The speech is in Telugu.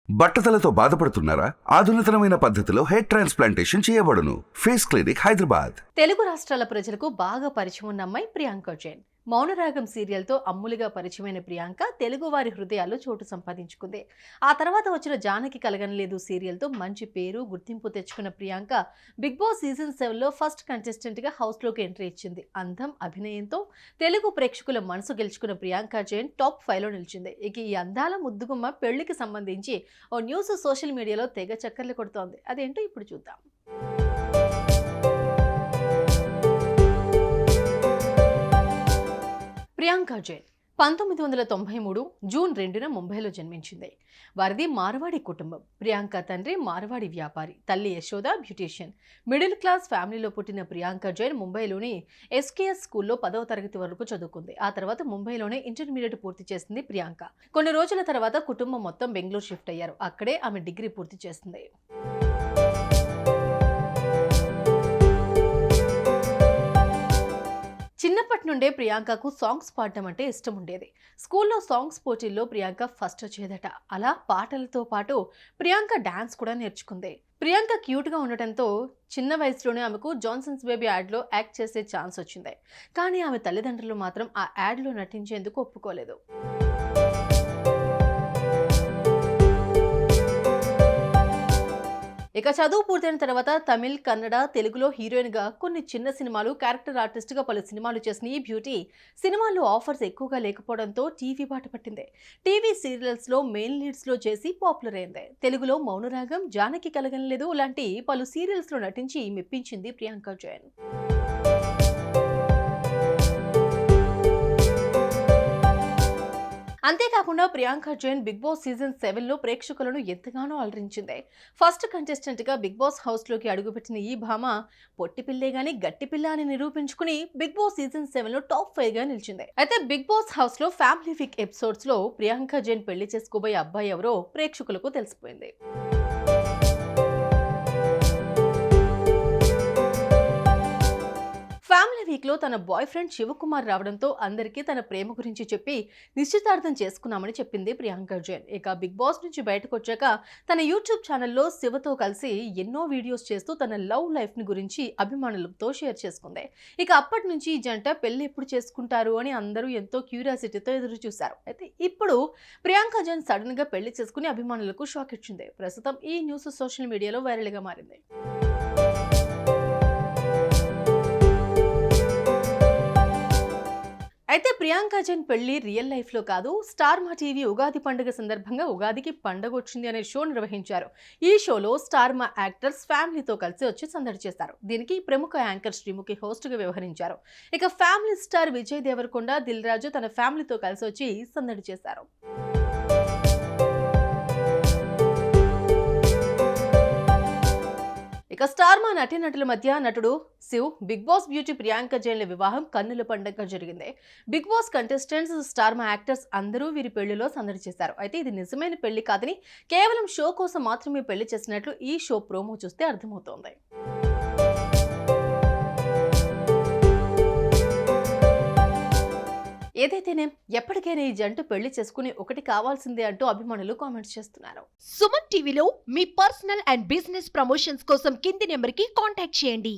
బట్టతలతో బాధపడుతున్నారా? ఆధునితనమైన పద్ధతిలో హెయిర్ ట్రాన్స్ప్లాంటేషన్ చేయబడును. Face clinic, Hyderabad. తెలుగు రాష్ట్రాల ప్రజలకు బాగా పరిచయం ఉన్న అమ్మాయి ప్రియాంక జైన్. మౌనరాగం సీరియల్తో అమ్ములుగా పరిచయమైన ప్రియాంక తెలుగు వారి హృదయాల్లో చోటు సంపాదించుకుంది. ఆ తర్వాత వచ్చిన జానకి కలగనలేదు సీరియల్తో మంచి పేరు, గుర్తింపు తెచ్చుకున్న ప్రియాంక బిగ్ బాస్ సీజన్ 7లో ఫస్ట్ కంటెస్టెంట్గా హౌస్లోకి ఎంట్రీ ఇచ్చింది. అందం, అభినయంతో తెలుగు ప్రేక్షకుల మనసు గెలుచుకున్న ప్రియాంక జైన్ టాప్ 5లో నిలిచింది. ఇక ఈ అందాల ముద్దుగుమ్మ పెళ్లికి సంబంధించి ఓ న్యూస్ సోషల్ మీడియాలో తెగ చక్కర్లు కొడుతోంది. అదేంటో ఇప్పుడు చూద్దాం. ప్రియాంక జైన్ 1993 జూన్ 2న ముంబైలో జన్మించింది. వారిది మార్వాడి కుటుంబం. ప్రియాంక తండ్రి మార్వాడి వ్యాపారి, తల్లి యశోద బ్యూటీషియన్. మిడిల్ క్లాస్ ఫ్యామిలీలో పుట్టిన ప్రియాంక జైన్ ముంబైలోని ఎస్కేఎస్ స్కూల్లో 10వ తరగతి వరకు చదువుకుంది. ఆ తర్వాత ముంబైలోనే ఇంటర్మీడియట్ పూర్తి చేసింది ప్రియాంక. కొన్ని రోజుల తర్వాత కుటుంబం మొత్తం బెంగళూరు షిఫ్ట్ అయ్యారు. అక్కడే ఆమె డిగ్రీ పూర్తి చేసింది. చిన్నప్పటి నుండే ప్రియాంకకు సాంగ్స్ పాడటం అంటే ఇష్టం ఉండేది. స్కూల్లో సాంగ్స్ పోటీల్లో ప్రియాంక ఫస్ట్ వచ్చేదట. అలా పాటలతో పాటు ప్రియాంక డాన్స్ కూడా నేర్చుకుంది. ప్రియాంక క్యూట్గా ఉండటంతో చిన్న వయసులోనే ఆమెకు జాన్సన్స్ బేబీ యాడ్లో యాక్ట్ చేసే ఛాన్స్ వచ్చింది. కానీ ఆమె తల్లిదండ్రులు మాత్రం ఆ యాడ్లో నటించేందుకు ఒప్పుకోలేదు. ఇక చదువు పూర్తయిన తర్వాత తమిళ్, కన్నడ, తెలుగులో హీరోయిన్గా కొన్ని చిన్న సినిమాలు, క్యారెక్టర్ ఆర్టిస్ట్గా పలు సినిమాలు చేసిన ఈ బ్యూటీ సినిమాల్లో ఆఫర్స్ ఎక్కువగా లేకపోవడంతో టీవీ బాట పట్టింది. టీవీ సీరియల్స్లో మెయిన్ లీడ్స్లో చేసి పాపులర్ అయింది. తెలుగులో మౌనరాగం, జానకి కలగనలేదు లాంటి పలు సీరియల్స్లో నటించి మెప్పించింది ప్రియాంక జైన్. అంతేకాకుండా Priyanka Jain Bigg Boss season 7లో ప్రేక్షకులను ఎంతగానో అలరించింది. ఫస్ట్ కంటెస్టెంట్గా బిగ్ బాస్ హౌస్లోకి అడుగుపెట్టిన ఈ భామ పొట్టి పిల్లే గాని గట్టి పిల్ల అని నిరూపించుకుని బిగ్ బాస్ సీజన్ 7లో టాప్ 5గా నిలిచింది. అయితే బిగ్ బాస్ హౌస్లో ఫ్యామిలీ వీక్ ఎపిసోడ్స్లో ప్రియాంక జైన్ పెళ్లి చేసుకోబోయే అబ్బాయి ఎవరో ప్రేక్షకులకు తెలిసిపోయింది. ఫ్యామిలీ వీక్లో తన బాయ్ ఫ్రెండ్ శివకుమార్ రావడంతో అందరికీ తన ప్రేమ గురించి చెప్పి నిశ్చితార్థం చేసుకున్నామని చెప్పింది ప్రియాంక జైన్. ఇక బిగ్ బాస్ నుంచి బయటకు వచ్చాక తన యూట్యూబ్ ఛానల్లో శివతో కలిసి ఎన్నో వీడియోస్ చేస్తూ తన లవ్ లైఫ్ని గురించి అభిమానులతో షేర్ చేసుకుంది. ఇక అప్పటి నుంచి ఈ జంట పెళ్లి ఎప్పుడు చేసుకుంటారు అని అందరూ ఎంతో క్యూరియాసిటీతో ఎదురు చూశారు. అయితే ఇప్పుడు ప్రియాంక జైన్ సడన్ గా పెళ్లి చేసుకుని అభిమానులకు షాక్ ఇచ్చింది. ప్రస్తుతం ఈ న్యూస్ సోషల్ మీడియాలో వైరల్గా మారింది. అయితే ప్రియాంక జైన్ పెళ్లి రియల్ లైఫ్లో కాదు, స్టార్ మా టీవీ ఉగాది పండుగ సందర్భంగా ఉగాదికి పండుగ వచ్చింది అనే షో నిర్వహించారు. ఈ షోలో స్టార్ మా యాక్టర్స్ ఫ్యామిలీతో కలిసి వచ్చి సందడి చేశారు. దీనికి ప్రముఖ యాంకర్ శ్రీముఖి హోస్ట్గా వ్యవహరించారు. ఇక ఫ్యామిలీ స్టార్ విజయ్ దేవరకొండ, దిల్ రాజు తన ఫ్యామిలీతో కలిసి వచ్చి సందడి చేశారు. ఇక స్టార్ మా నటీనటుల మధ్య నటుడు Shiv, Bigg Boss beauty Priyanka జైన్ల వివాహం కన్నుల పండుగగా జరిగింది. Bigg Boss contestants, Star Maa actors అందరూ వీరి పెళ్లిలో సందడి చేశారు. అయితే ఇది నిజమైన పెళ్లి కాదని కేవలం షో కోసం మాత్రమే పెళ్లి చేసినట్లు ఈ షో ప్రోమో చూస్తే అర్థమవుతోంది. ఏదైతేనే ఎప్పటికైనా ఈ జంట పెళ్లి చేసుకుని ఒకటి కావాల్సిందే అంటూ అభిమానులు కామెంట్స్ చేస్తున్నారు. సుమన్ టీవీలో మీ పర్సనల్ అండ్ బిజినెస్ ప్రమోషన్స్ కోసం కింది నెంబర్కి కాంటాక్ట్ చేయండి.